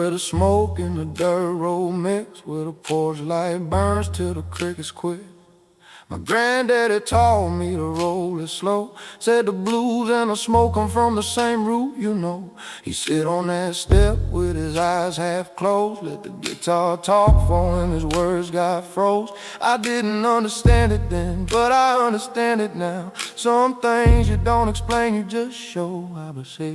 where the smoke and the dirt road mix, where the porch light burns till the crickets quit. My granddaddy taught me to roll it slow. Said the blues and the smoke come from the same root, you know. He sit on that step with his eyes half closed, let the guitar talk for him, his words got froze. I didn't understand it then, but I understand it now. Some things you don't explain, you just show. I would say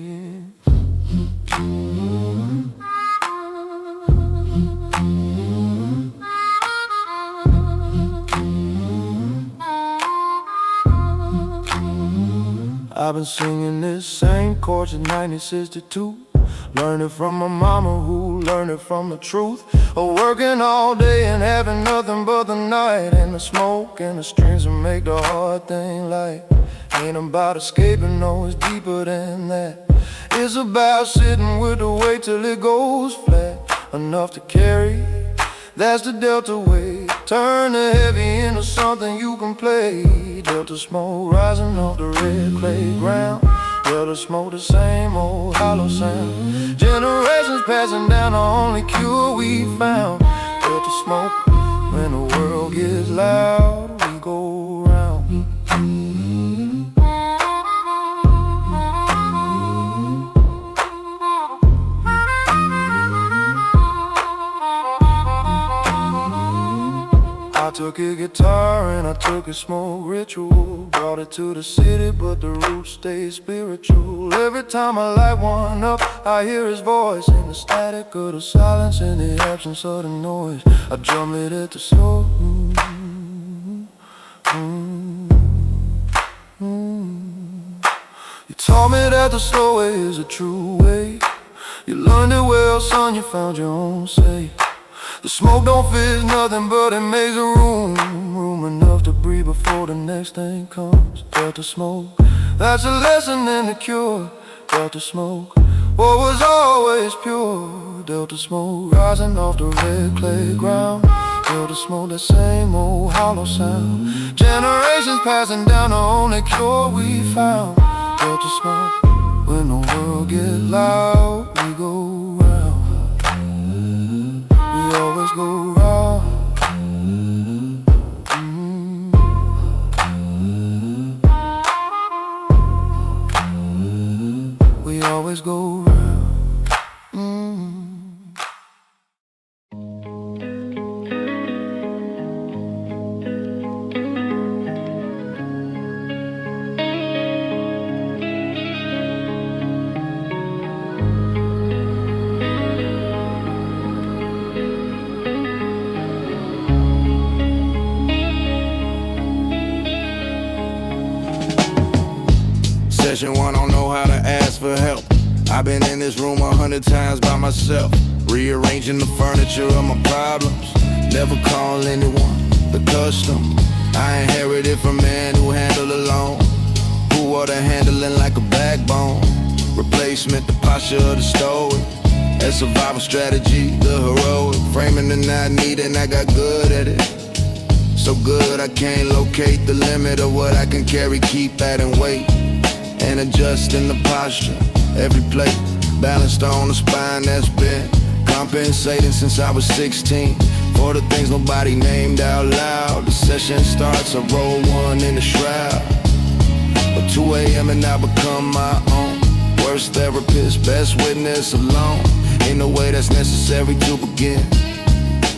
I've been singing this same chord since 1962. Learned it from my mama who learned it from the truth of working all day and having nothing but the night, and the smoke and the strings that make the hard thing light. Ain't about escaping, no, it's deeper than that. It's about sitting with the weight till it goes flat, enough to carry. That's the delta wave. Turn the heavy into something you can play. Delta smoke rising off the red clay ground. Delta smoke, the same old hollow sound. Generations passing down, the only cure we found. Delta smoke, when the world gets loud, we go round. I took a guitar and I took a smoke ritual, brought it to the city, but the roots stay spiritual. Every time I light one up, I hear his voice in the static of the silence, in the absence of the noise. I drum it at the soul. You taught me that the slow way is a true way. You learned it well, son, you found your own say. The smoke don't fit nothing, but it makes a room enough to breathe before the next thing comes. Delta smoke, that's a lesson and a cure. Delta smoke, what was always pure. Delta smoke, rising off the red clay ground. Delta smoke, the same old hollow sound. Generations passing down, the only cure we found. Delta smoke, when the world gets loud, we go round. We always go round. We always go round. Session one, don't know how to ask for help. I've been in this room 100 times by myself, rearranging the furniture of my problems. Never call anyone, the custom. I inherited from men who handle alone, who are the handling like a backbone. Replacement, the posture of the stoic. A survival strategy, the heroic. Framing the not needing, I got good at it. So good I can't locate the limit of what I can carry, keep adding weight and adjusting the posture. Every plate balanced on the spine that's been compensating since I was 16 for the things nobody named out loud. The session starts, I roll one in the shroud. But 2 a.m. and I become my own worst therapist, best witness alone. Ain't no way that's necessary to begin.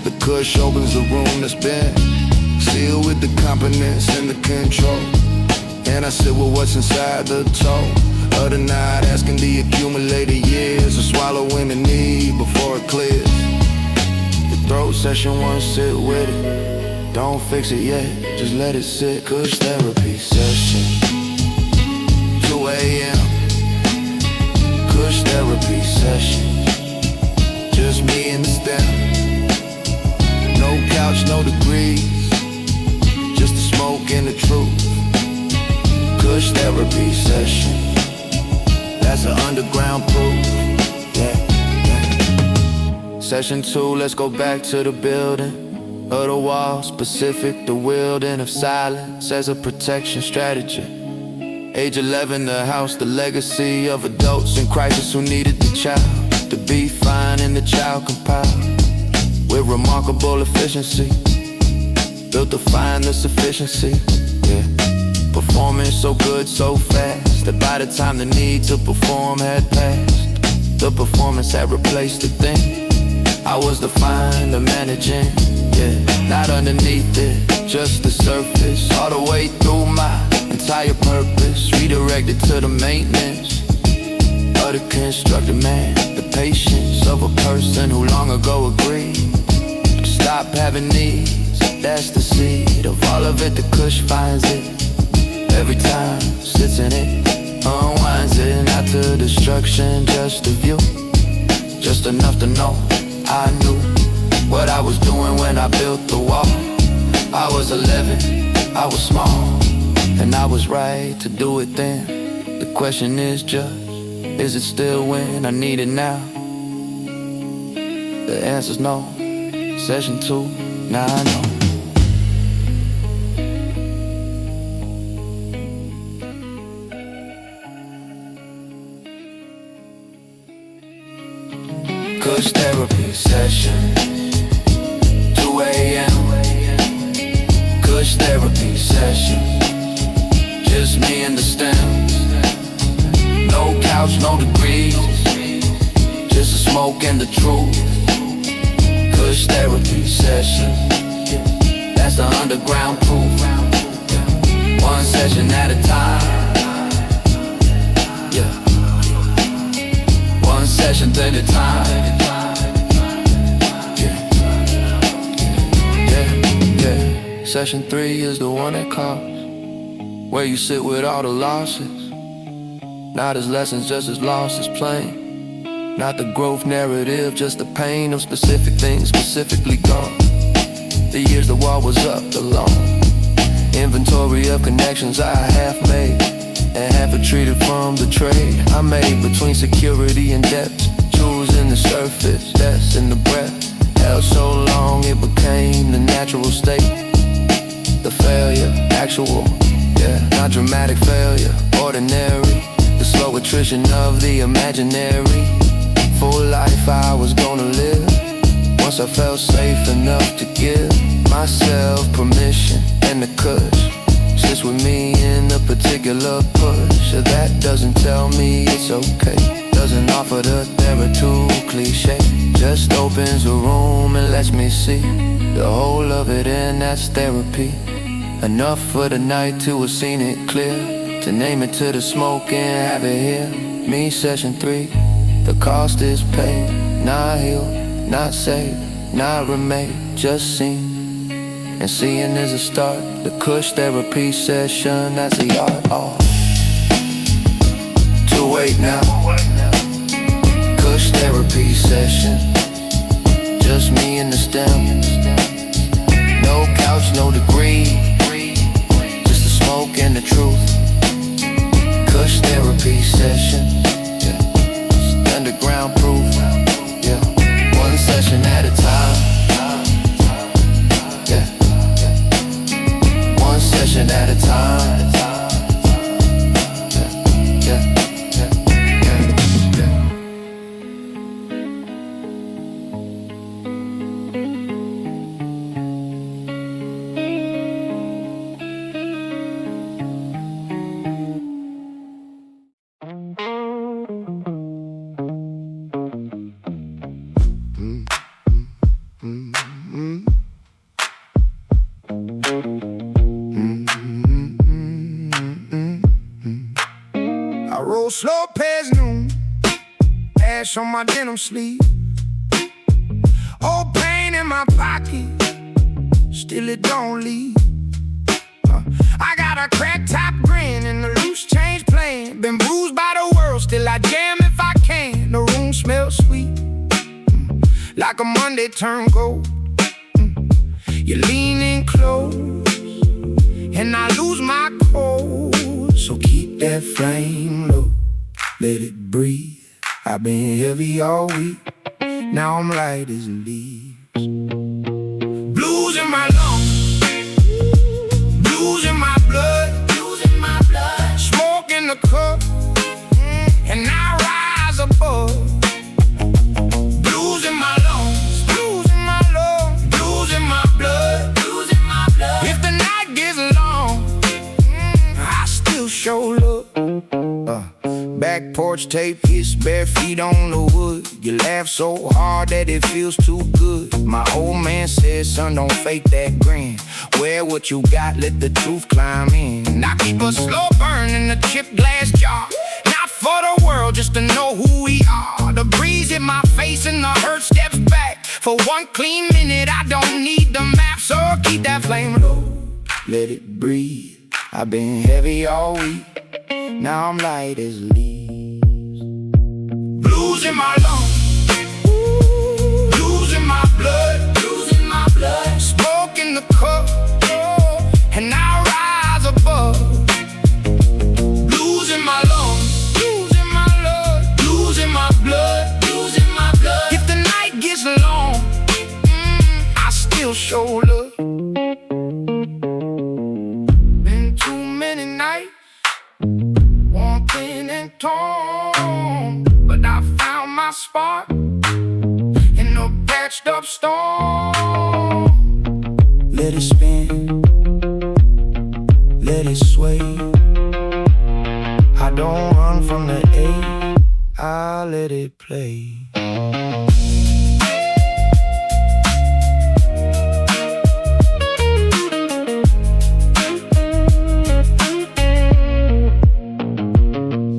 The cush opens the room that's been sealed with the competence and the control. And I sit with what's inside the toe of the night, asking the accumulated years of swallowing the need before it clears. The throat session one, sit with it. Don't fix it yet, just let it sit. Kush therapy session 2 a.m. Kush therapy session, just me and the stem. No couch, no degrees, just the smoke and the truth. Kush therapy session, that's an underground proof. Yeah. Session 2, let's go back to the building of the wall, specific, the wielding of silence as a protection strategy. Age 11, the house, the legacy of adults in crisis who needed the child. to be fine and the child compiled with remarkable efficiency, built to find the sufficiency, yeah. Performing so good, so fast, that by the time the need to perform had passed, the performance had replaced the thing. I was the fine, the managing, yeah. Not underneath it, just the surface. All the way through my entire purpose, redirected to the maintenance of the constructed man. The patience of a person who long ago agreed to stop having needs. That's the seed of all of it, the kush finds it. Every time sits in it, unwinds it, not to destruction, just a view. Just enough to know I knew what I was doing when I built the wall. I was 11, I was small, and I was right to do it then. The question is just, is it still when I need it now? The answer's no. Session 2, now I know. Kush therapy session, 2 a.m. Kush therapy session, just me and the stems. No couch, no degrees, just the smoke and the truth. Kush therapy session, that's the underground proof. One session at a time, yeah. One session at a time. Yeah. Session 3 is the one that costs, where you sit with all the losses. Not as lessons, just as loss as plain. Not the growth narrative, just the pain of specific things specifically gone. The years the wall was up, the long inventory of connections I half made and half retreated from the trade I made between security and debt. Choosing the surface, that's in the breath. Held so long it became the natural state. The failure, actual, yeah, not dramatic failure, ordinary. The slow attrition of the imaginary. Full life I was gonna live once I felt safe enough to give myself permission and the kush sits with me in a particular push. That doesn't tell me it's okay, doesn't offer the therapeutic cliche, just opens a room and lets me see the whole of it, and that's therapy. Enough for the night to have seen it clear, to name it to the smoke and have it here. Me, session 3, the cost is paid. Not healed, not saved, not remade, just seen. And seeing is a start. The kush therapy session, that's the art. Oh. 2-8 now. Kush therapy session, just me and the stem. No couch, no degree, just the smoke and the truth. Kush therapy session, yeah. Just underground proof, yeah. One session at a time, yeah. One session at a time, yeah, yeah, yeah, yeah, yeah. I roll slow past noon, ash on my denim sleeve. Old pain in my pocket, still it don't leave. I got a crack top grin and a loose change playing. Been bruised by the world, still I jam if I can. The room smells sweet, like a Monday turned gold. You're leaning close, and I lose my cold. So keep that flame low, let it breathe. I've been heavy all week, now I'm light as leaves. Blues in my lungs, blues in my blood, blues in my blood. Smoke in the cup, and I rise above. scotch tape hits bare feet on the wood. You laugh so hard that it feels too good. My old man said, son, don't fake that grin. Wear what you got, let the truth climb in. I keep a slow burn in a chipped glass jar, not for the world, just to know who we are. The breeze in my face and the hurt steps back. For one clean minute, I don't need the map, so keep that flame low, let it breathe. I've been heavy all week, now I'm light as leaves. Blues in my lungs, blues in my blood, blues in my blood. Smoke in the cup, and I rise above. Blues in my lungs, blues in my blood, blues in my blood, blues in my blood. If the night gets long, I still show love. Been too many nights, worn thin and torn, but I found my spot in a patched up storm. Let it spin, let it sway. I don't run from the A, I let it play.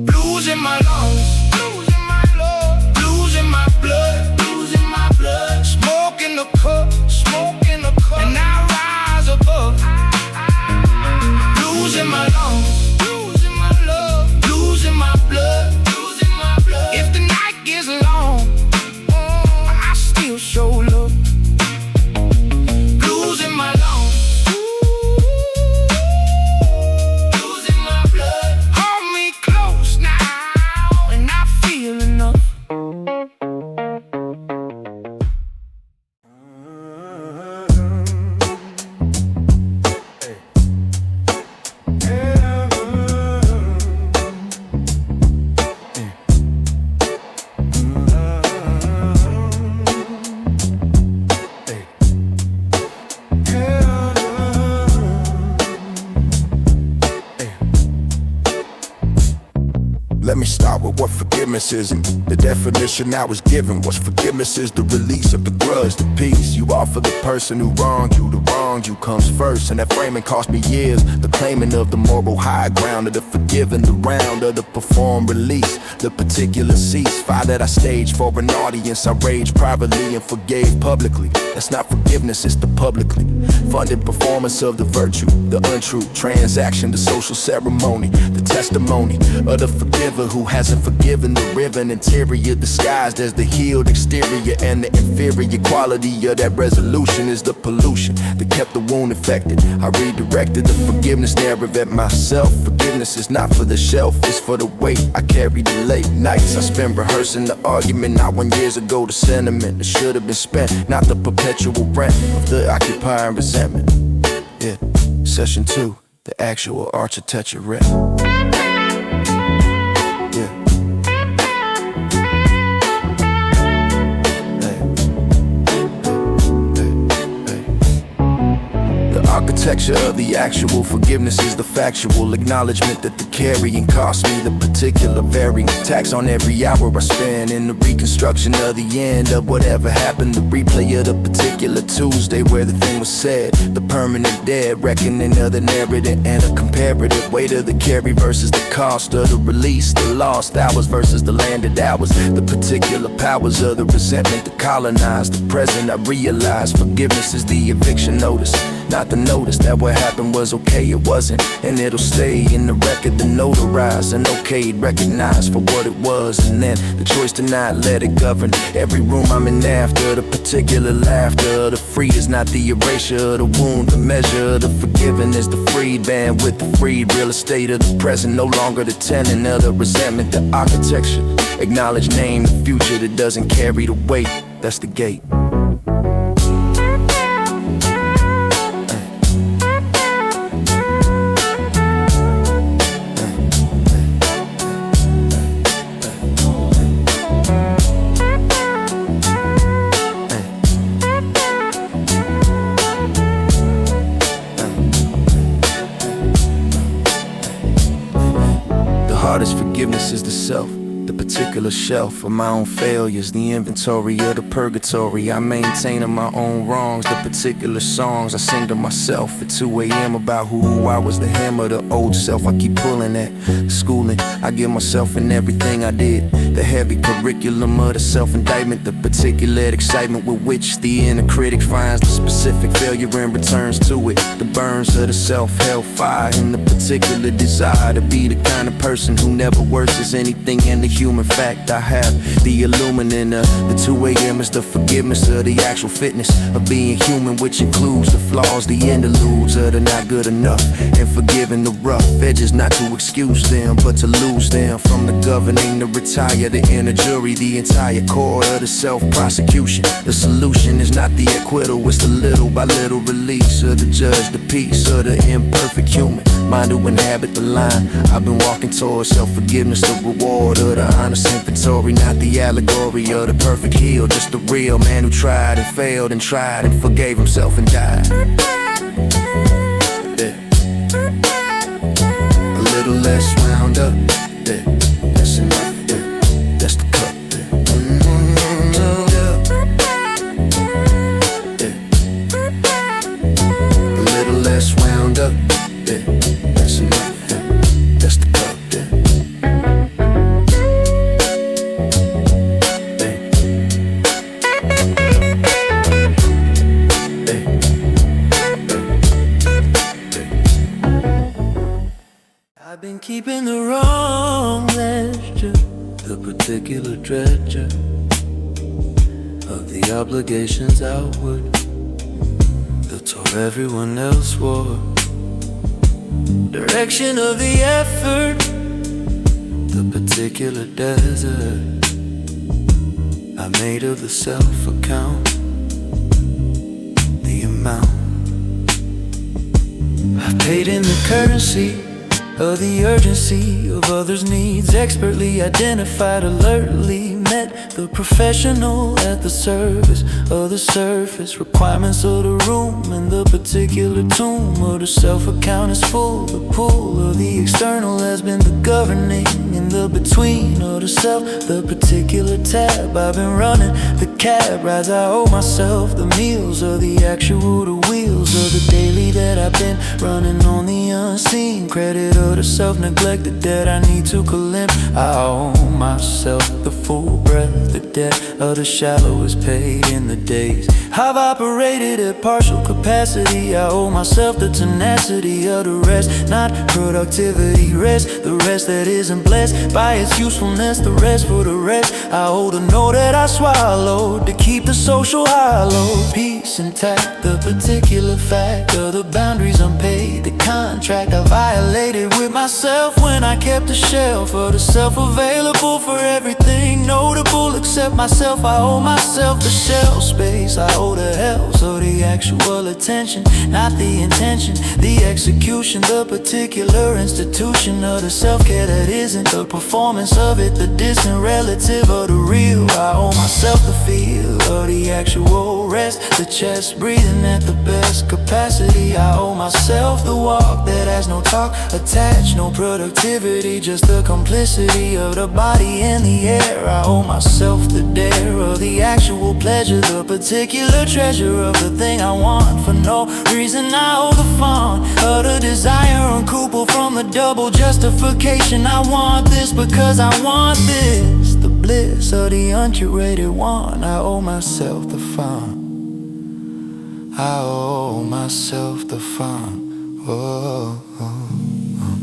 Blues in my lungs, blues in my blood, blues in my blood, blues in my blood. Smoke in the cup, smoke in the cup, and I rise above. Blues in my lungs, blues in my love, blues in my blood, blues in my blood. If the night gets long, I still show love. Blues in my lungs, blues in my blood. Hold me close now, and I feel enough. Let me start with what forgiveness is. The definition I was given was forgiveness is the release of the grudge, the peace you offer the person who wronged you. The wronged you comes first, and that framing cost me years. The claiming of the moral high ground, of the forgiven, the round of the performed release, the particular ceasefire that I staged for an audience. I raged privately and forgave publicly. That's not forgiveness, it's the publicly funded performance of the virtue, the untrue transaction, the social ceremony, the testimony of the forgiver who hasn't forgiven. The riven interior disguised as the healed exterior, and the inferior quality of that resolution is the pollution that kept the wound infected. I redirected the forgiveness narrative at myself. Forgiveness is not for the shelf, it's for the weight I carry the late nights I spend rehearsing the argument. Not 1 year ago, the sentiment that should have been spent, not the perpetual rent of the occupying resentment. Yeah, session 2, the actual architecture rep. Architecture of the actual forgiveness is the factual acknowledgement that the carrying cost me the particular varying tax on every hour I spend in the reconstruction of the end of whatever happened. The replay of the particular Tuesday where the thing was said, the permanent dead reckoning of the narrative, and a comparative weight of the carry versus the cost of the release, the lost hours versus the landed hours, the particular powers of the resentment that colonized the present. I realize forgiveness is the eviction notice, not the notice that what happened was okay, it wasn't. And it'll stay in the record, the notarized and okayed, recognized for what it was. And then the choice to not let it govern every room I'm in after. The particular laughter, the free is not the erasure of the wound. The measure of the forgiven is the freed band with the freed real estate of the present. No longer the tenant of the resentment, the architecture. Acknowledge name the future that doesn't carry the weight. That's the gate. Hardest forgiveness is the self. The particular shelf of my own failures, the inventory of the purgatory I maintain of my own wrongs. The particular songs I sing to myself at 2 a.m. about who I was, the hammer, the old self I keep pulling at. Schooling, I give myself in everything I did. The heavy curriculum of the self-indictment, the particular excitement with which the inner critic finds the specific failure and returns to it. The burns of the self-held fire and the particular desire to be the kind of person who never worsens anything in the human fact I have. The illuminant of the 2 a.m. is the forgiveness of the actual fitness of being human, which includes the flaws, the interludes of the not good enough, and forgiving the rough edges, not to excuse them but to lose them from the governing, to retire the inner jury, the entire core of the self-prosecution. The solution is not the acquittal, it's the little by little release of the judge, the peace of the imperfect human mind to inhabit the line I've been walking towards. Self-forgiveness, the reward of the honest inventory, not the allegory of the perfect heel, just the real man who tried and failed and tried and forgave himself and died. Yeah. A little less wound up, yeah. That's enough, yeah. That's the cup, yeah. Yeah. A little less wound up, yeah. That's enough, yeah. That's the cup, yeah. I've been keeping the wrong ledger, the particular treasure of the obligations outward that tore everyone else wore. Direction of the effort, the particular desert I made of the self-account, the amount I paid in the currency of the urgency of others' needs, expertly identified, alertly met the professional at the service of the surface requirements of the room, and the particular tomb of the self-account is full. The pull of the external has been the governing in the between of the self, the particular tab I've been running, the cab rides I owe myself, the meals of the actual, the wheels of the daily that I've been running on the unseen, credit of the self-neglected debt I need to collect. I owe myself the full breath, the debt of the shallow is paid in the days I've operated at partial capacity. I owe myself the tenacity of the rest, not productivity, rest, the rest that isn't blessed by its usefulness, the rest for the rest. I owe the note that I swallowed to keep the social hollow, peace intact, the particular fact of the boundaries unpaid, the contract I violated with myself when I kept the shelf of the self available for everything notable except myself. I owe myself the shelf space, I owe the hell, so the actual attention, not the intention, the execution, the particular institution of the self-care that isn't the performance of it, the distant relative of the real. I owe myself the feel of the actual rest, the chest breathing at the best capacity. I owe myself the walk that has no talk attached, no productivity, just the complicity of the body and the air. I owe myself the dare of the actual pleasure, the particular treasure of the thing I want for no reason. I owe the fun of the desire uncoupled from the double justification. I want this because I want this, the bliss of the uncurated one. I owe myself the fun, I owe myself the fun. Oh, oh, oh.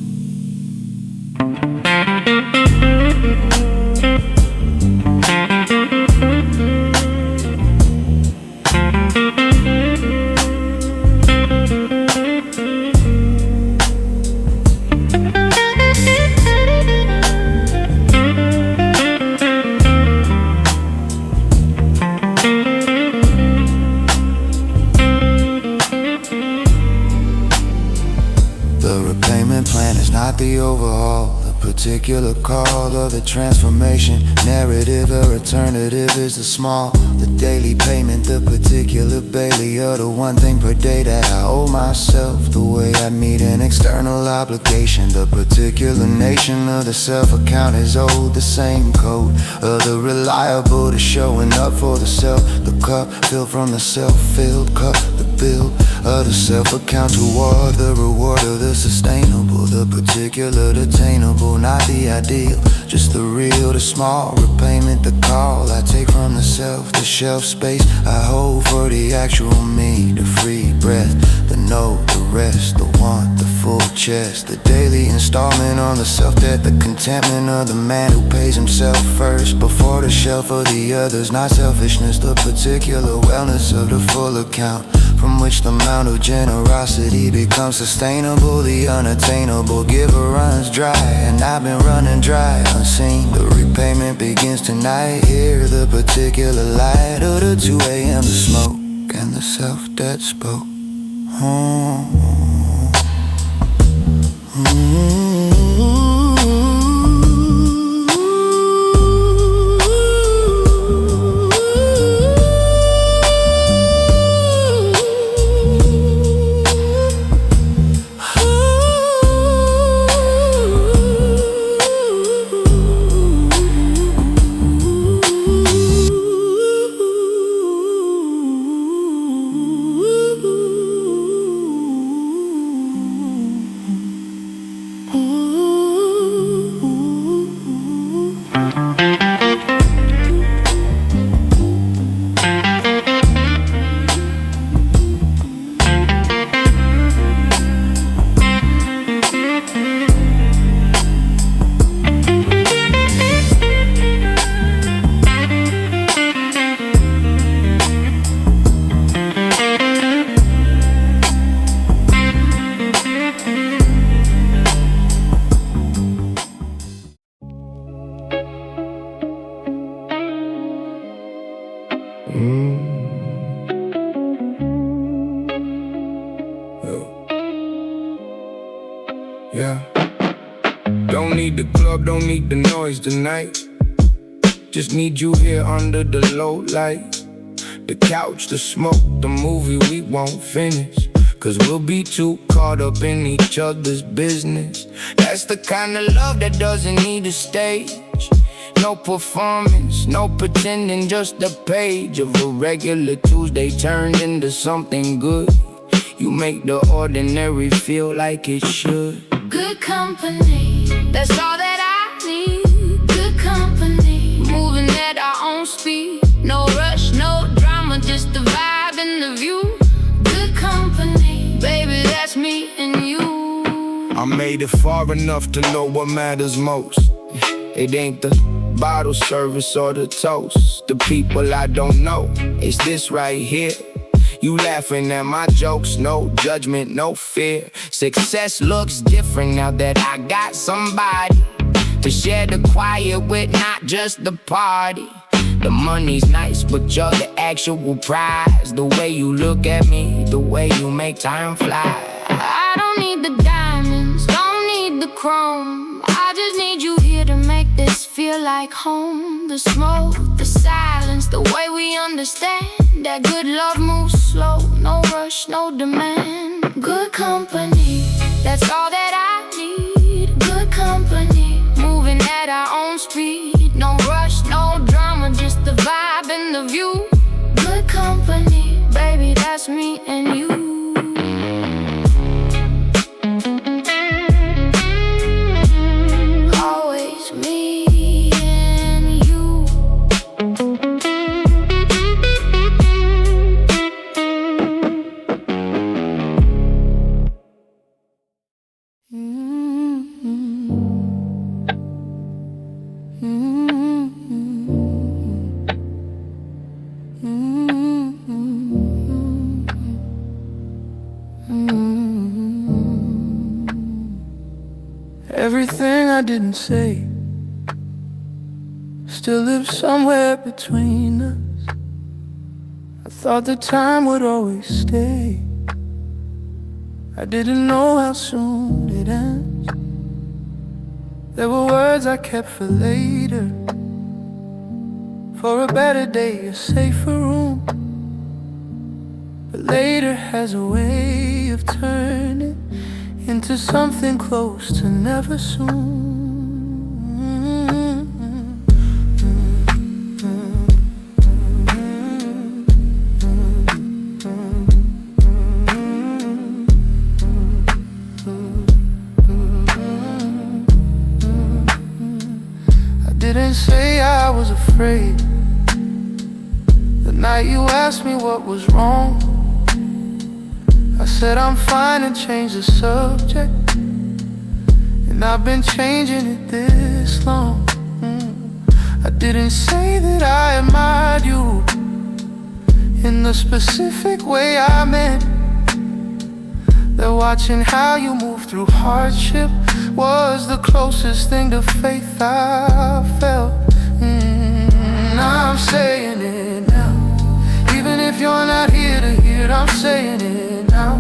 The repayment plan is not the overhaul, the particular call of the transformation. Narrative or alternative is the small, the daily payment, the particular Bailey, or the one thing per day that I owe myself. The way I meet an external obligation, the particular nation of the self account is owed the same code of the reliable to showing up for the self. The cup filled from the self-filled cup, the bill of the self account toward the reward of the sustainable, the particular, the attainable, not the ideal, just the real, the small repayment, the call I take from the self, the shelf space I hold for the actual me, the free breath, the note, the rest, the want, the full chest, the daily installment on the self-debt, the contentment of the man who pays himself first before the shelf of the others, not selfishness, the particular wellness of the full account, from which the amount of generosity becomes sustainable. The unattainable giver runs dry, and I've been running dry unseen. The repayment begins tonight. Hear the particular light of the 2 a.m. the smoke and the self that spoke. Yeah. Don't need the club, don't need the noise tonight. Just need you here under the low light. The couch, the smoke, the movie we won't finish, 'cause we'll be too caught up in each other's business. That's the kind of love that doesn't need a stage. No performance, no pretending, just a page of a regular Tuesday turned into something good. You make the ordinary feel like it should. Good company, that's all that I need. Good company, moving at our own speed. No rush, no drama, just the vibe and the view. Good company, baby, that's me and you. I made it far enough to know what matters most. It ain't the bottle service or the toast, the people I don't know. It's this right here. You laughing at my jokes, no judgment, no fear. Success looks different now that I got somebody to share the quiet with, not just the party. The money's nice, but you're the actual prize. The way you look at me, the way you make time fly. I don't need the diamonds, don't need the chrome. I just need you here to make this feel like home. The smoke, the silence, the way we understand that good love moves slow. No rush, no demand. Good company, that's all that I need. Good company, moving at our own speed. No rush, no drama, just the vibe and the view. Good company, baby, that's me and you. Always me and you. Everything I didn't say still lives somewhere between us. I thought the time would always stay. I didn't know how soon it ends. There were words I kept for later, for a better day, a safer room. But later has a way of turning into something close to never soon. I didn't say I was afraid the night you asked me what was wrong. I said I'm fine and changed the subject, and I've been changing it this long. I didn't say that I admired you in the specific way I meant that watching how you move through hardship was the closest thing to faith I felt. Now I'm saying it now. Even if you're not here to hear it, I'm saying it now.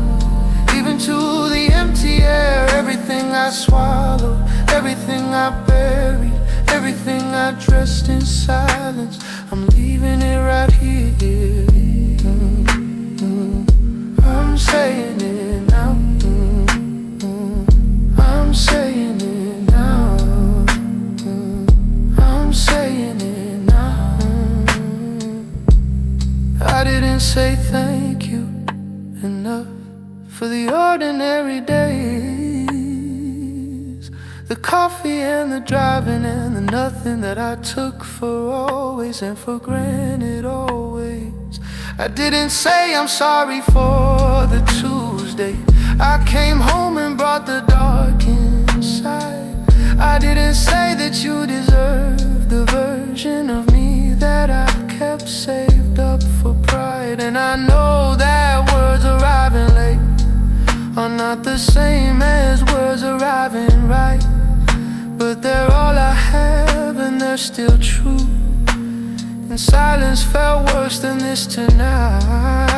Even to the empty air, everything I swallowed, everything I buried, everything I dressed in silence, I'm leaving it right here. I'm saying it now. I'm saying it now. I'm saying it now. I didn't say thank you enough for the ordinary days, the coffee and the driving and the nothing that I took for always and for granted always. I didn't say I'm sorry for the Tuesday I came home and brought the dark inside. I didn't say that you deserve the version of me that I kept saved up for pride. And I know that words arriving late are not the same as words arriving right, but they're all I have and they're still true. And silence felt worse than this tonight.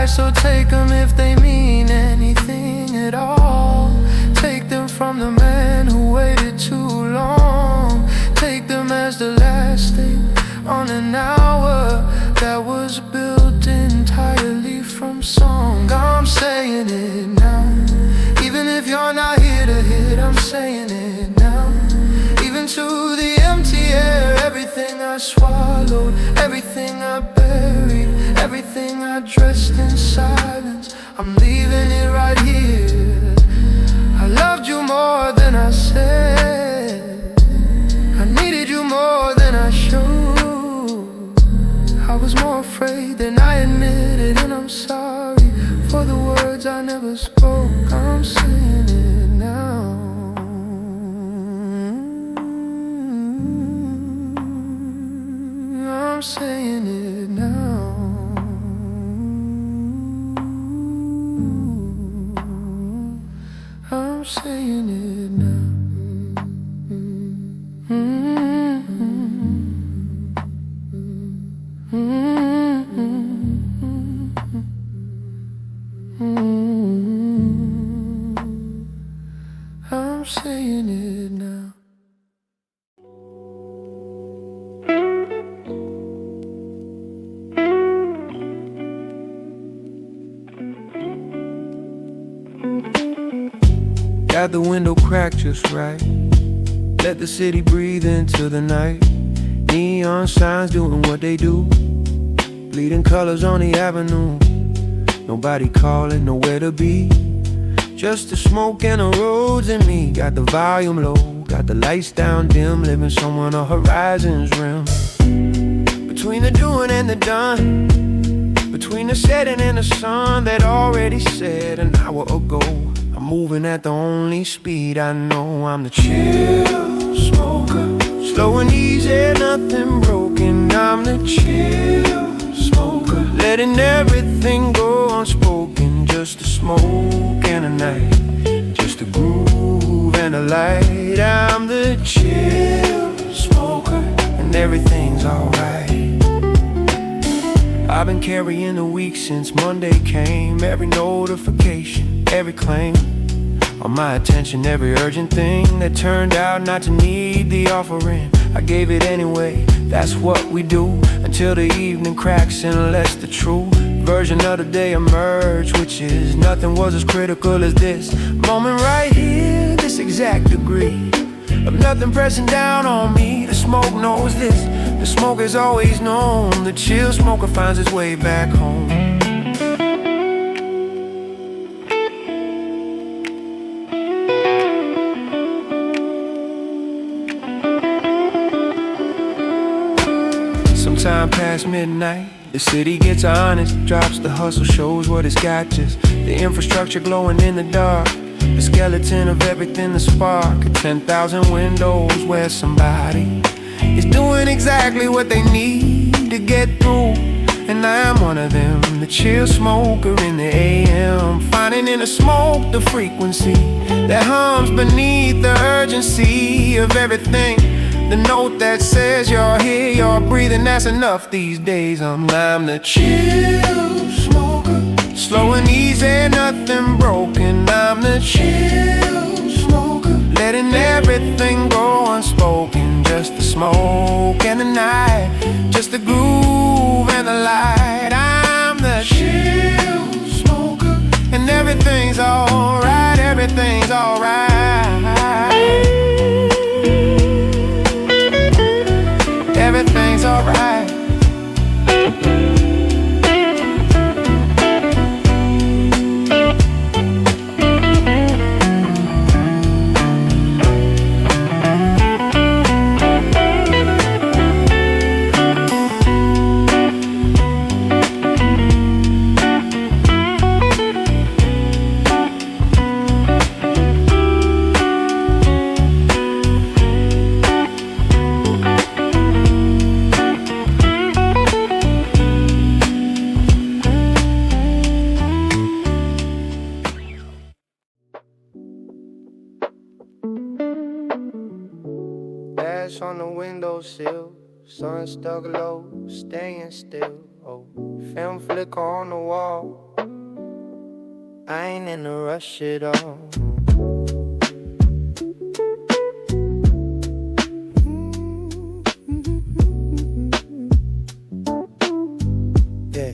So take them if they mean anything at all. Take them from the man who waited too long. Take them as the last thing on an hour that was built entirely from song. I'm saying it now. Even if you're not here to hear it, I'm saying it now. Even to the empty air, everything I swallowed, everything I buried, everything I dressed in silence, I'm leaving it right here. I loved you more than I said, I needed you more than I showed. I was more afraid than I admitted, and I'm sorry for the words I never spoke. I'm saying it now. I'm saying it now. I'm saying it now. I'm saying it now. Got the window cracked just right, let the city breathe into the night. Neon signs doing what they do, bleeding colors on the avenue. Nobody calling, nowhere to be, just the smoke and the roads and me. Got the volume low, got the lights down dim, living somewhere on the horizon's rim. Between the doing and the done, between the setting and the sun that already set an hour ago, I'm moving at the only speed I know. I'm the chill smoker, slow and easy, nothing broken. I'm the chill smoker, letting everything go unspoken. Just a smoke and a night, just a groove and a light. I'm the chill smoker, and everything's alright. I've been carrying the week since Monday came. Every notification, every claim, on my attention every urgent thing that turned out not to need the offering. I gave it anyway, that's what we do, until the evening cracks and lets the true version of the day emerge, which is nothing was as critical as this moment right here, this exact degree of nothing pressing down on me. The smoke knows this, the smoke has always known. The chill smoker finds his way back home. Sometime past midnight, the city gets honest, drops the hustle, shows what it's got. Just the infrastructure glowing in the dark, the skeleton of everything, the spark of 10,000 windows where somebody is doing exactly what they need to get through. And I'm one of them, the chill smoker in the AM, finding in the smoke the frequency that hums beneath the urgency of everything. The note that says you're here, you're breathing, that's enough these days. I'm the chill smoker, slow and easy, nothing broken. I'm the chill smoker, letting everything go unspoken. Just the smoke and the night, just the groove and the light. I'm the chill smoker, and everything's alright, everything's alright. Everything's alright. On the windowsill, sun stuck low, staying still. Oh, film flicker on the wall. I ain't in a rush at all. Yeah,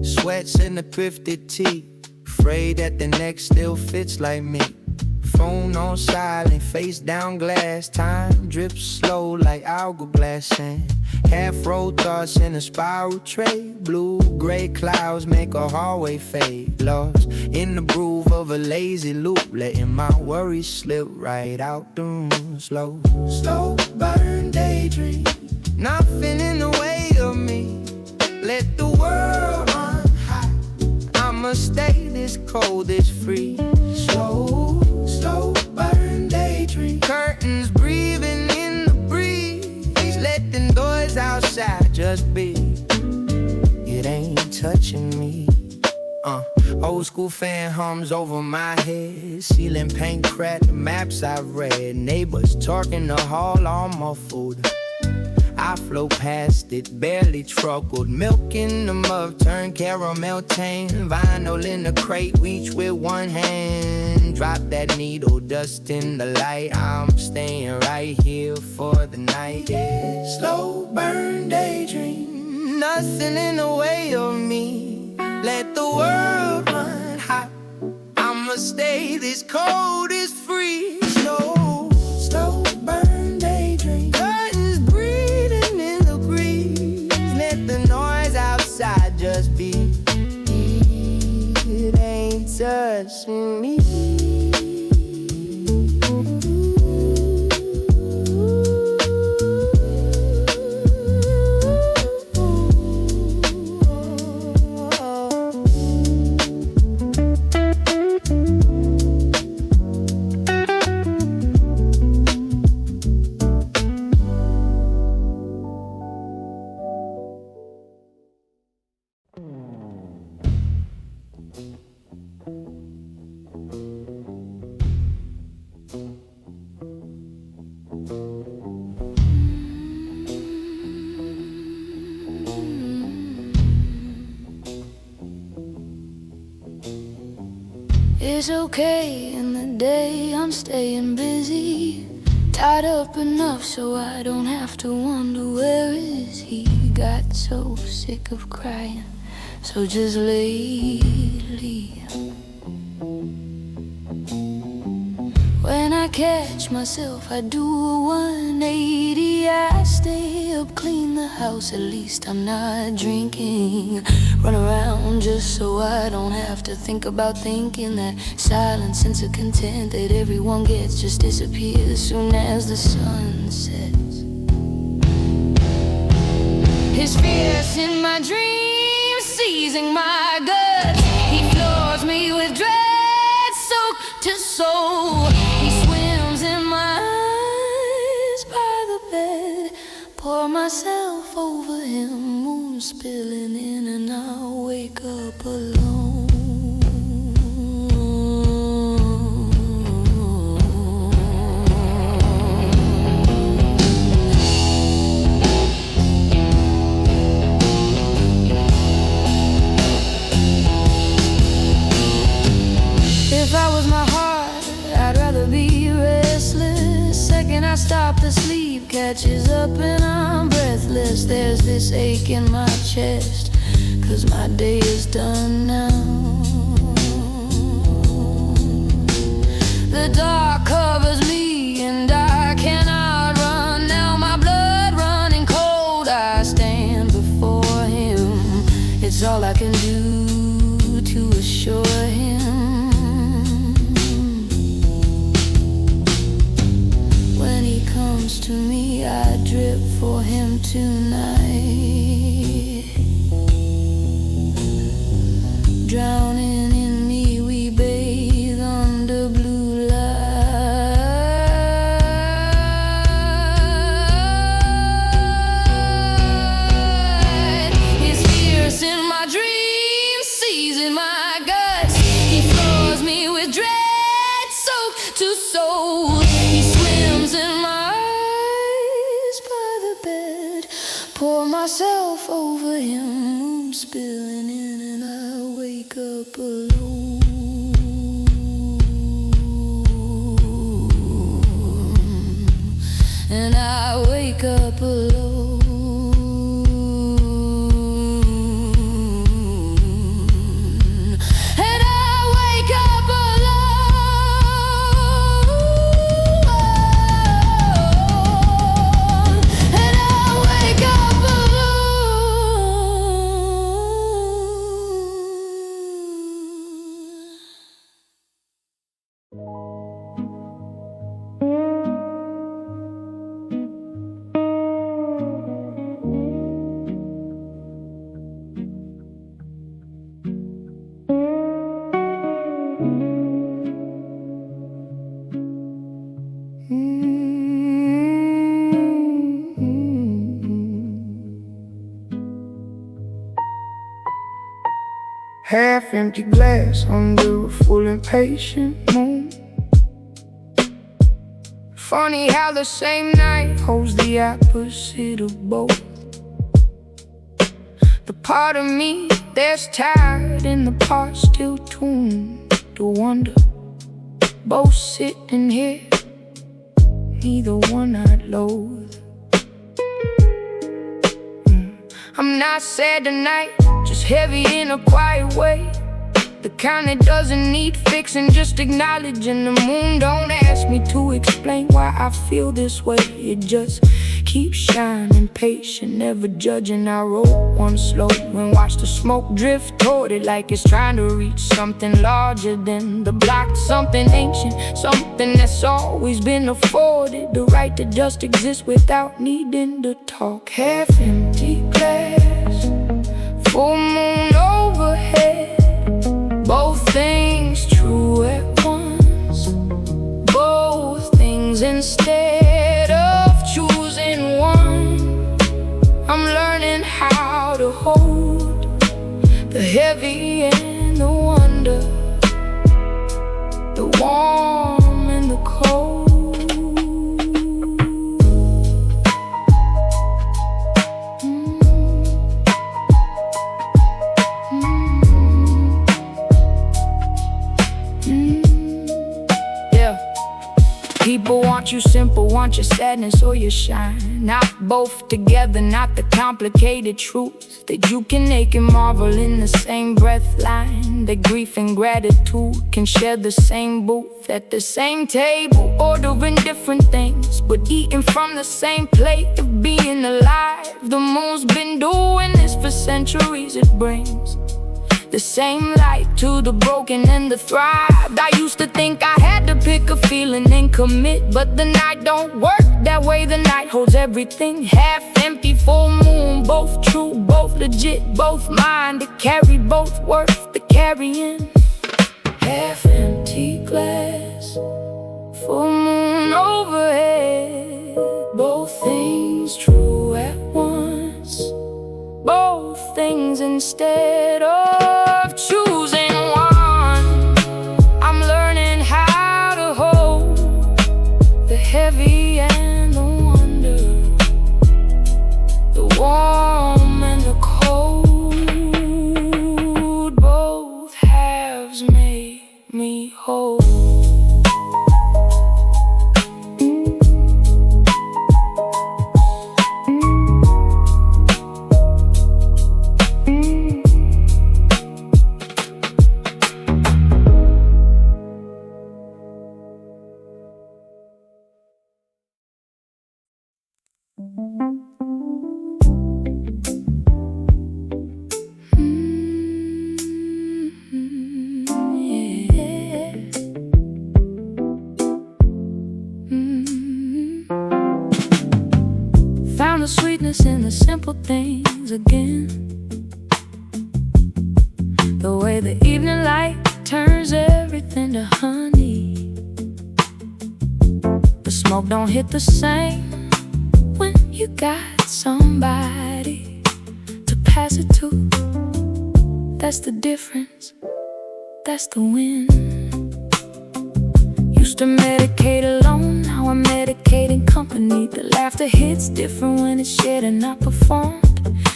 sweats in the thrifted tee, afraid that the neck still fits like me. Phone on silent, face down glass. Time drips slow like hourglass sand. Half-rolled thoughts in a spiral tray. Blue-gray clouds make a hallway fade. Lost in the groove of a lazy loop, letting my worries slip right out the room. Slow, slow burn daydream, nothing in the way of me. Let the world run high, I'ma stay this cold, this free. Slow, slow burn daydream, curtains breathing in the breeze. Let the noise outside just be, it ain't touching me. Old school fan hums over my head. Ceiling paint cracked, the maps I've read. Neighbors talking the hall all muffled. I flow past it, barely truckled. Milk in the mug turned caramel tang. Vinyl in the crate, reach with one hand. Drop that needle, dust in the light. I'm staying right here for the night. Yeah. Slow burn daydream, nothing in the way of me. Let the world run hot, I'ma stay this cold, this free. Slow, slow burn daydream, curtains breathing in the breeze. Let the noise outside just be, it ain't touching me. It's okay in the day, I'm staying busy, tied up enough so I don't have to wonder where is he. Got so sick of crying, so just lately when I catch myself, I do a 180. I stay up, clean the house, at least I'm not drinking. Run around just so I don't have to think about thinking. That silent sense of content that everyone gets just disappears soon as the sun sets. His fierce in my dreams, seizing my guts. He floors me with dread, soaked to soul. Pour myself over him, moon spilling in, and I'll wake up alone. If I was my heart, I'd rather be restless. Second I stop, the sleep catches up and I'm breathless. There's this ache in my chest, 'cause my day is done now. The dark covers me and I cannot run now. My blood running cold, I stand before him. It's all I can do to assure him. To me, I drip for him tonight. Drowning in me, we bathe under blue light. His fierce in my dreams, seizing my guts. He floors me with dread, soaked to soul. He swims in my pour myself over him, spilling in, and I wake up alone. And I wake up alone. And I wake up alone. And I wake up. Half-empty glass under a full impatient moon. Funny how the same night holds the opposite of both. The part of me that's tired and the part still tuned to wonder. Both sitting here, neither one I'd loathe. I'm not sad tonight, just heavy in a quiet way. The kind that doesn't need fixing, just acknowledging the moon. Don't ask me to explain why I feel this way. It just keeps shining, patient, never judging. I roll one slow and watch the smoke drift toward it, like it's trying to reach something larger than the block. Something ancient, something that's always been afforded, the right to just exist without needing to talk. Half-empty glass, full moon overhead. Both things true at once, both things instead of choosing one. I'm learning how to hold the heavy and the wonder, the warm and the cold. want you simple, want your sadness or your shine. Not both together, not the complicated truth that you can make and marvel in the same breath line. That grief and gratitude can share the same booth at the same table, ordering different things, but eating from the same plate of being alive. The moon's been doing this for centuries. It brings the same light to the broken and the thrived. I used to think I had to pick a feeling and commit, but the night don't work that way. The night holds everything, half empty, full moon. Both true, both legit, both mine. To carry, both worth the carrying. Half empty glass, full moon overhead. Both things true at once, both things instead of choosing one. I'm learning how to hold the heavy and the wonder, the warm and the cold. Both halves make me whole. Found the sweetness in the simple things again. The way the evening light turns everything to honey. The smoke don't hit the same when you got somebody to pass it to. That's the difference, that's the win. Used to medicate alone, now I medicate in company. The laughter hits different when it's shared and not performed.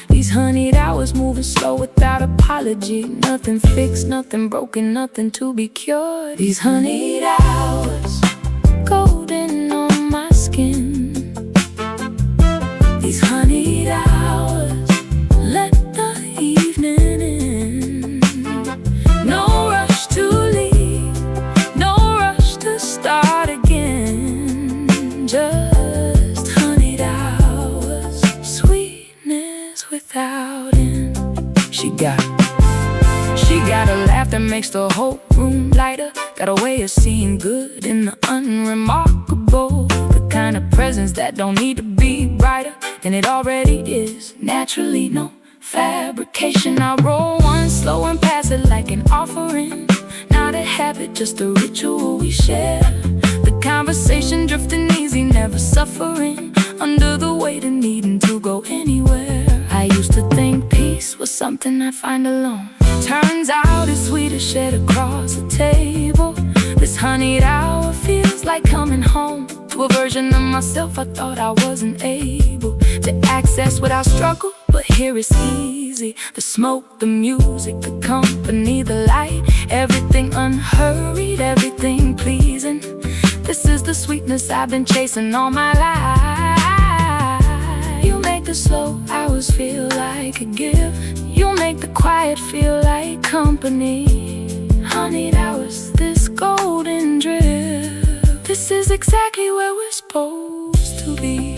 These honeyed hours moving slow without apology. Nothing fixed, nothing broken, nothing to be cured. These honeyed hours, golden on my skin. These honeyed hours, let the evening in. No rush to leave, no rush to start again. Just honeyed hours, sweetness without end. She got a laugh that makes the whole room lighter. Got a way of seeing good in the unremarkable. The kind of presence that don't need to be brighter than it already is. Naturally, no fabrication. I roll one slow and pass it like an offering. Not a habit, just a ritual we share. The conversation drifting easy, never suffering under the weight of needing to go anywhere. I used to think peace was something I find alone. Turns out it's sweeter shared across the table. This honeyed hour feels like coming home to a version of myself I thought I wasn't able to access without struggle. But here it's easy. The smoke, the music, the company, the light. Everything unhurried, everything pleasing. This is the sweetness I've been chasing all my life. You make the slow hours feel like a gift. You make the quiet feel like company. Honeyed hours, this golden drift. This is exactly where we're supposed to be.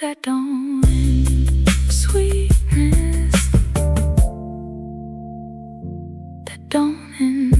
That don't end. Sweetness that don't end.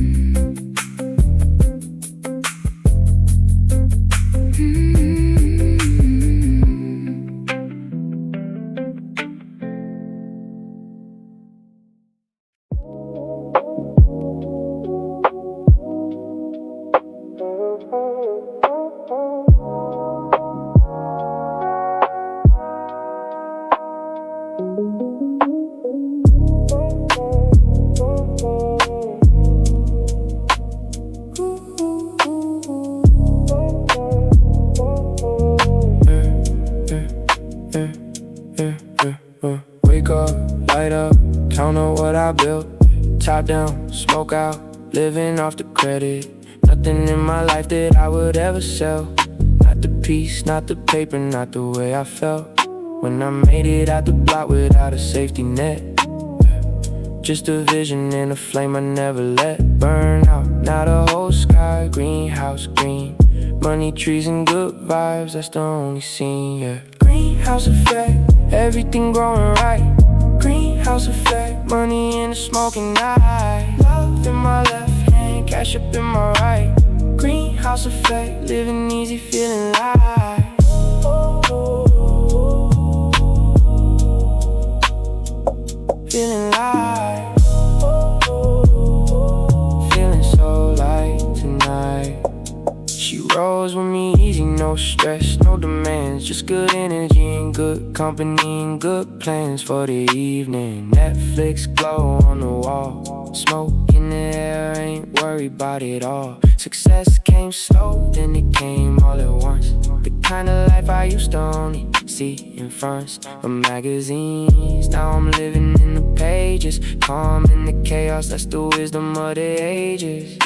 down, smoke out, living off the credit. Nothing in my life that I would ever sell. Not the peace, not the paper, not the way I felt when I made it out the block without a safety net. Just a vision and a flame I never let burn out. Now the whole sky, greenhouse green. Money, trees, and good vibes, that's the only scene, yeah. Greenhouse effect, everything growing right. Greenhouse effect, money in the smoking night. Love in my left hand, cash up in my right. Greenhouse effect, living easy, feeling light. Feeling light. Feeling so light tonight. She rolls with me easy, no stress, no demands. Just good energy and good company and good plans for the evening. Netflix glow on the wall, smoke in the air, ain't worried about it all. Success came slow, then it came all at once. The kind of life I used to only see in fronts of magazines. Now I'm living in the pages, calm in the chaos, that's the wisdom of the ages.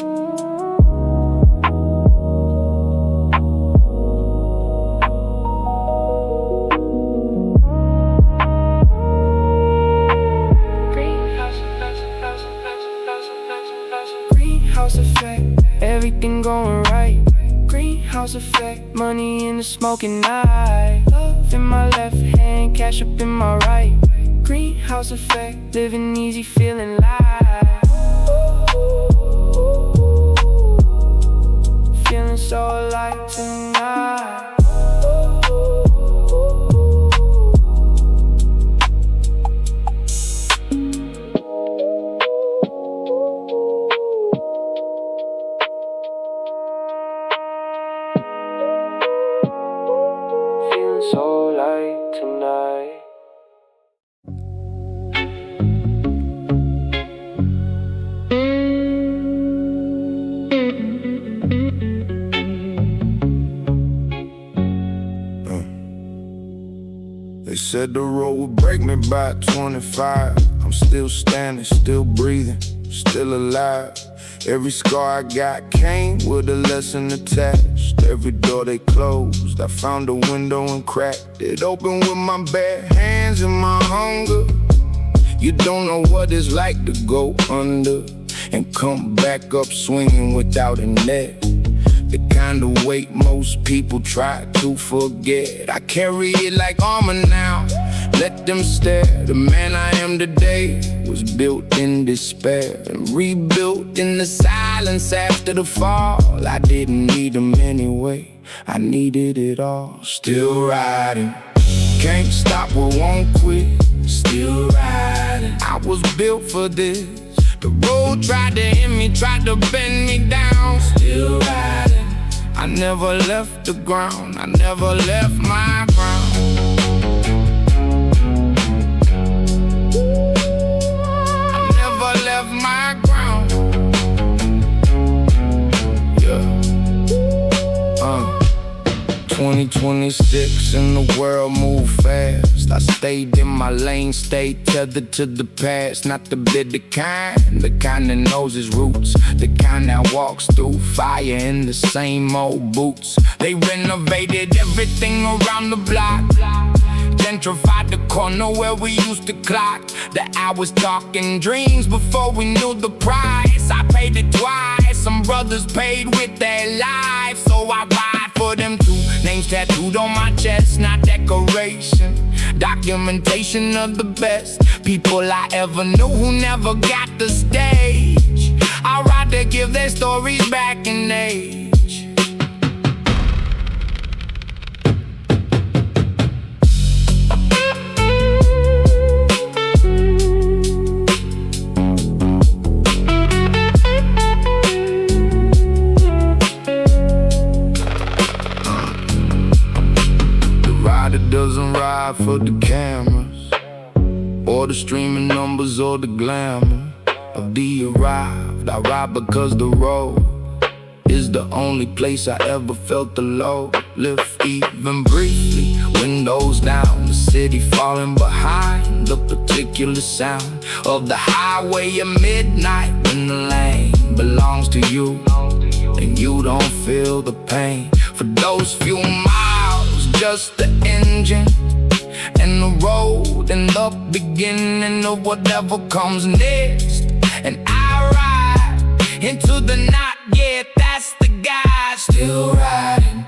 Greenhouse effect, everything going right. Greenhouse effect, money in the smoking night. Love in my left hand, cash up in my right. Greenhouse effect, living easy, feeling light. Feeling so light tonight. So light tonight. They said the road would break me by 25. I'm still standing, still breathing, still alive. Every scar I got came with a lesson attached. Every door they closed, I found a window and cracked it open with my bare hands and my hunger. You don't know what it's like to go under and come back up swinging without a net. The kind of weight most people try to forget. I carry it like armor now, let them stare. The man I am today was built in despair and rebuilt in the silence after the fall. I didn't need them anyway, I needed it all. Still riding, can't stop or won't quit. Still riding, I was built for this. The road tried to hit me, tried to bend me down. Still riding, I never left the ground, I never left my ground. I never left my ground. Yeah. 2026 and the world move fast. I stayed in my lane, stayed tethered to the past. Not the bitter kind, the kind that knows its roots, the kind that walks through fire in the same old boots. They renovated everything around the block, gentrified the corner where we used to clock the hours, talking dreams before we knew the price. I paid it twice, some brothers paid with their lives, so I ride for them too. Names tattooed on my chest, not decoration, documentation of the best people I ever knew who never got the stage. I ride to give their stories back in age. Doesn't ride for the cameras or the streaming numbers or the glamour of the arrived. I ride because the road is the only place I ever felt the load lift even briefly. Windows down, the city falling behind. the particular sound of the highway at midnight, when the lane belongs to you and you don't feel the pain. For those few miles, just the engine and the road and the beginning of whatever comes next. And I ride into the night, yeah, that's the guy. Still riding,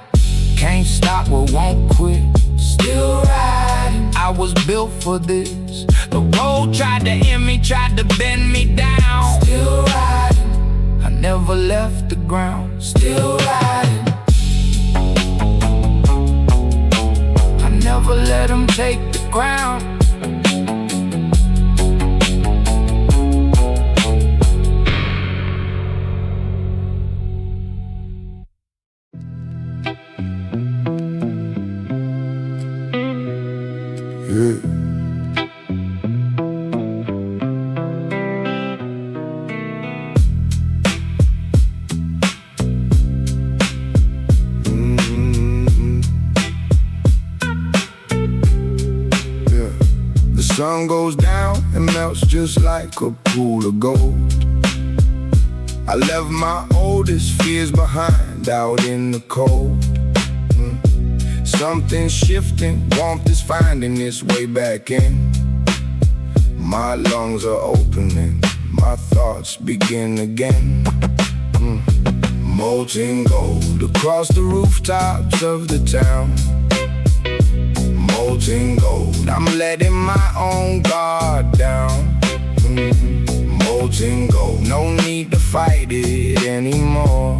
can't stop or won't quit. Still riding, I was built for this. The road tried to end me, tried to bend me down. Still riding, I never left the ground. Still riding, I never let them take the crown. The sun goes down and melts just like a pool of gold. I left my oldest fears behind out in the cold. Something's shifting, warmth is finding its way back in. My lungs are opening, my thoughts begin again. Molten gold across the rooftops of the town. Molten gold, I'm letting my own guard down. Molten gold, no need to fight it anymore.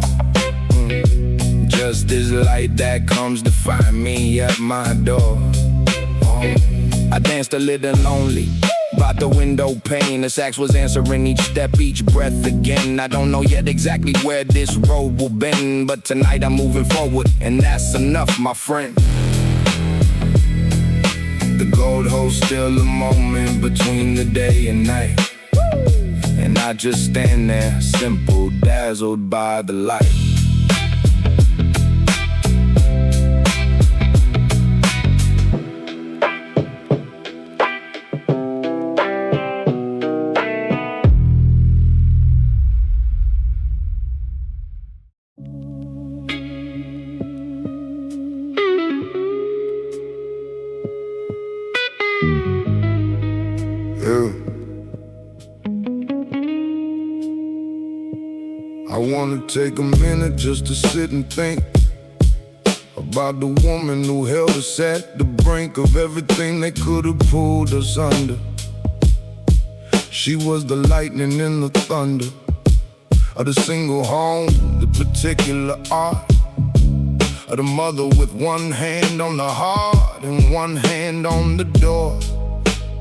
Just this light that comes to find me at my door. I danced a little lonely by the window pane. The sax was answering each step, each breath again. I don't know yet exactly where this road will bend, but tonight I'm moving forward, and that's enough, my friend. The gold holds still a moment between the day and night, and I just stand there, simple, dazzled by the light. I wanna take a minute just to sit and think about the woman who held us at the brink of everything that could have pulled us under. She was the lightning and the thunder of the single home, the particular art of the mother with one hand on the heart and one hand on the door,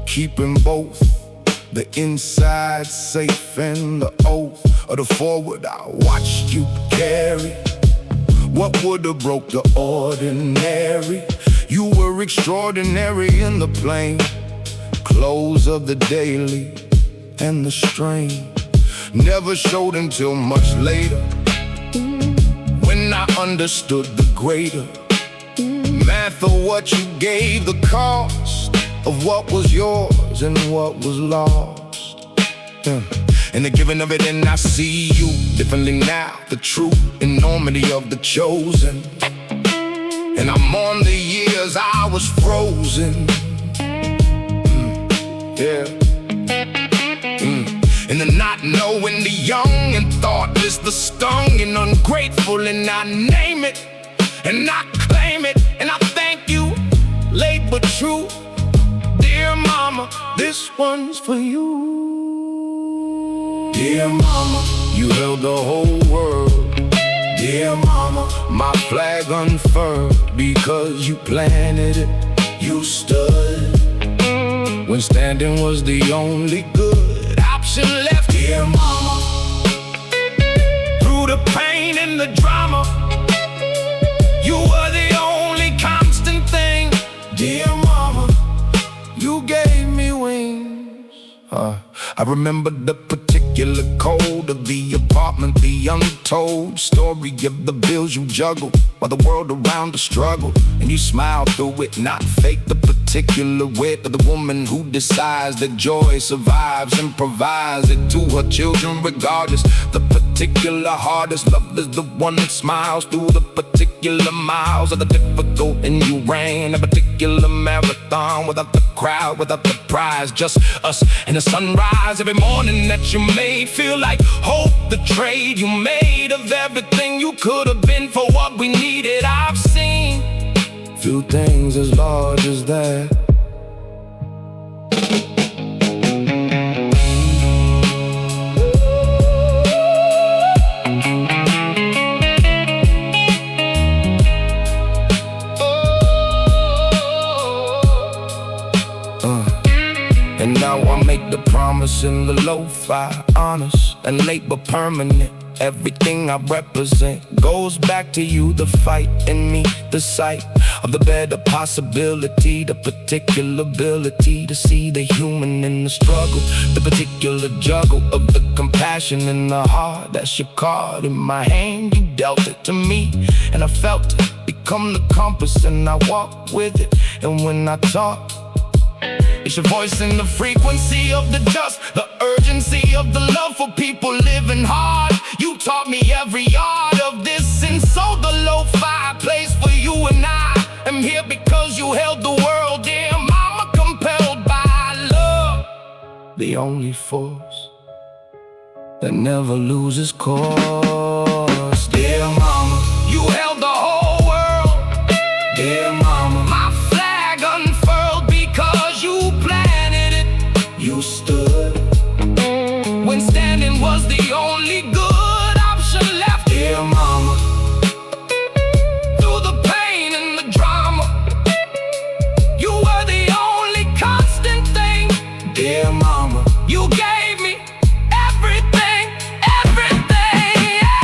keeping both the inside safe and the oath of the forward I watched you carry. What would've broke the ordinary? You were extraordinary in the plain clothes of the daily, and the strain never showed until much later, when I understood the greater math of what you gave, the cost of what was yours and what was lost. In the giving of it, and I see you differently now, the true enormity of the chosen. And I'm on the years I was frozen. And the not knowing, the young and thoughtless, the stung and ungrateful, and I name it and I claim it, and I thank you, late but true. Dear mama, this one's for you. Dear mama, you held the whole world. Dear mama, my flag unfurled because you planted it, you stood when standing was the only good option left. Dear mama, through the pain and the drama, you were the only constant thing. Dear mama, you gave me wings. I remember the particular cold of the apartment apartment, the untold story of the bills you juggle while the world around us struggle, and you smile through it, not fake the particular wit of the woman who decides that joy survives and provides it to her children regardless. The particular hardest love is the one that smiles through the particular miles of the difficult, and you ran a particular marathon without the crowd, without the prize, just us and the sunrise every morning that you made feel like hope. The trade you made of everything you could have been for what we needed. I've seen few things as large as that. And now I make the promise in the lo-fi, honest and late but permanent. Everything I represent goes back to you, the fight in me, the sight of the better possibility, the particular ability to see the human in the struggle, the particular juggle of the compassion in the heart. That's your card in my hand, you dealt it to me, and I felt it become the compass, and I walk with it. And when I talk, it's your voice in the frequency of the just, the urgency of the love for people living hard. You taught me every art of this, and so the lo-fi place for you and I am here because you held the world, dear mama, compelled by love, the only force that never loses course. Dear mama, you held the whole world. Dear mama, my flag unfurled because you planted it. You stood when standing was the only good option left. Dear mama, through the pain and the drama, you were the only constant thing. Dear mama, you gave me everything, everything, yeah.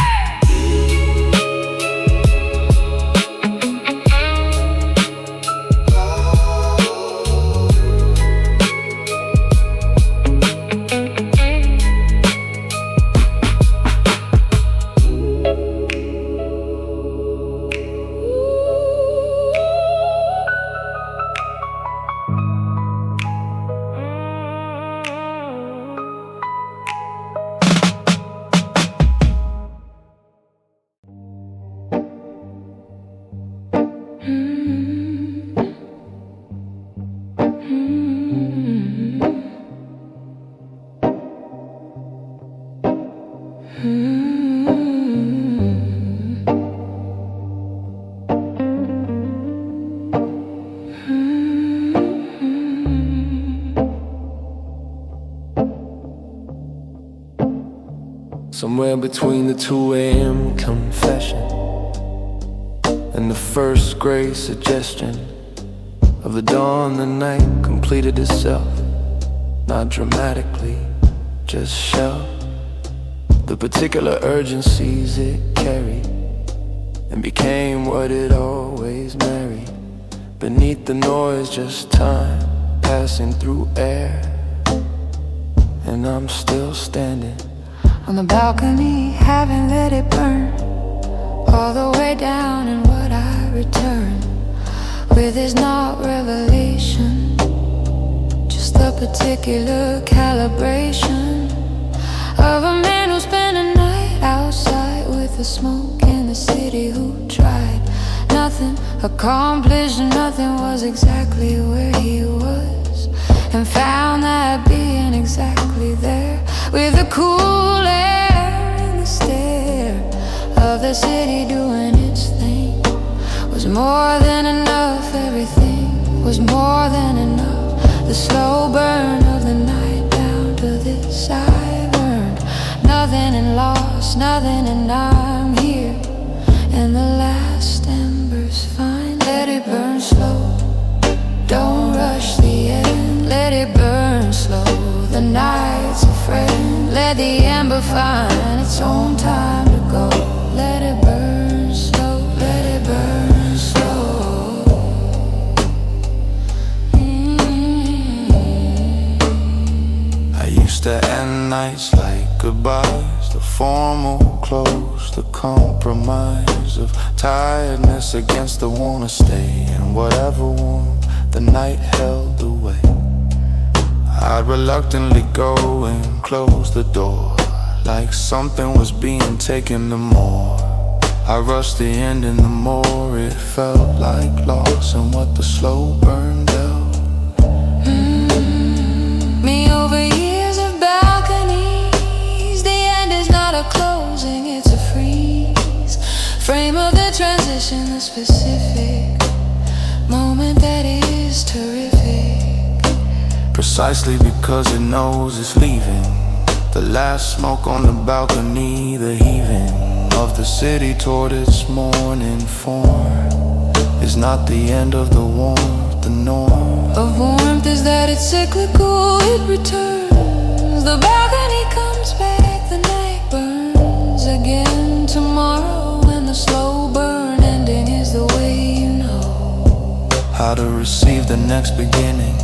Somewhere between the 2 a.m. confession and the first gray suggestion of the dawn, the night completed itself, not dramatically, just shelved the particular urgencies it carried and became what it always married. Beneath the noise, just time passing through air, and I'm still standing on the balcony, haven't let it burn all the way down, and what I return with is not revelation, just the particular calibration of a man who spent a night outside with the smoke in the city, who tried nothing, accomplished nothing, was exactly where he was, and found that being exactly there with the cool air and the stare of the city doing its thing was more than enough. Everything was more than enough. The slow burn of the night down to this I burned. Nothing and lost, nothing, and I'm here, and the last embers fine. Let it burn slow, don't rush the end. Let it burn slow, the night's a friend. Let the ember find its own time to go. Let it burn slow, let it burn slow. I used to end nights like goodbyes, the formal close, the compromise of tiredness against the wanna stay, and whatever warmth the night held away. I'd reluctantly go and close the door, like something was being taken the more I rushed the ending, the more it felt like loss, and what the slow burn dealt. Me over years of balconies, the end is not a closing, it's a freeze. Frame of the transition, the specific moment that is terrific. Precisely because it knows it's leaving. The last smoke on the balcony, the heaving of the city toward its morning form is not the end of the warmth, the norm of warmth is that it's cyclical, it returns. The balcony comes back, the night burns again tomorrow, and the slow burn ending is the way you know how to receive the next beginning,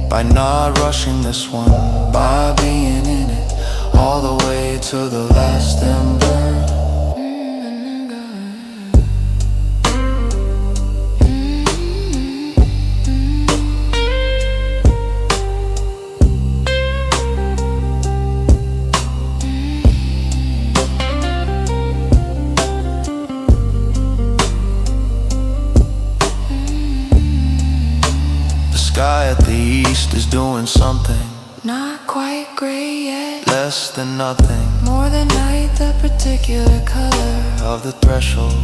by not rushing this one, by being in it all the way to the last ember. Sky at the east is doing something, not quite gray yet, less than nothing, more than night, the particular color of the threshold,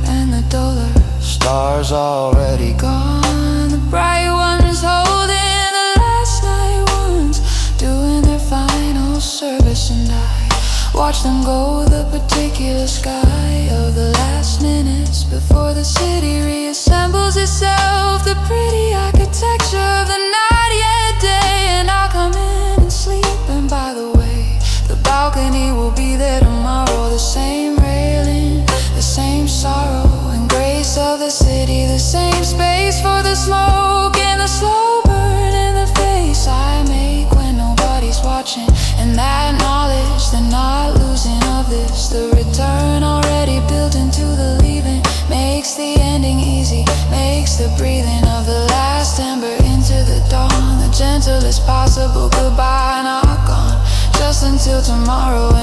and the duller stars already gone. The bright ones holding the last night ones, doing their final service, and I watch them go. The particular sky of the last minutes before the city reassembles itself, the pretty architecture of the not yet day, and I'll come in and sleep. And by the way, the balcony will be there tomorrow, the same railing, the same sorrow and grace of the city, the same space for the smoke and the slow burn in the face I make when nobody's watching, and that knowledge, the not losing of this, the return already built into the leaving, makes the ending easy, makes the breathing of the last ember into the dawn, the gentlest possible goodbye, not gone just until tomorrow